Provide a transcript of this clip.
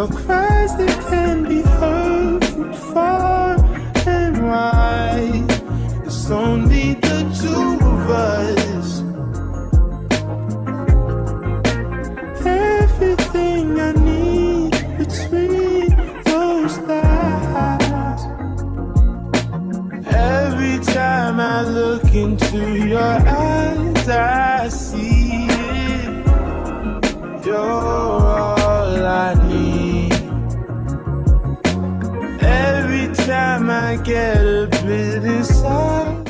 your cries that can be heard from far and wide. It's only the two of us. Everything I need between those lines. Every time I look into your eyes, I see it. You're all I need. Every time I get a bit inside,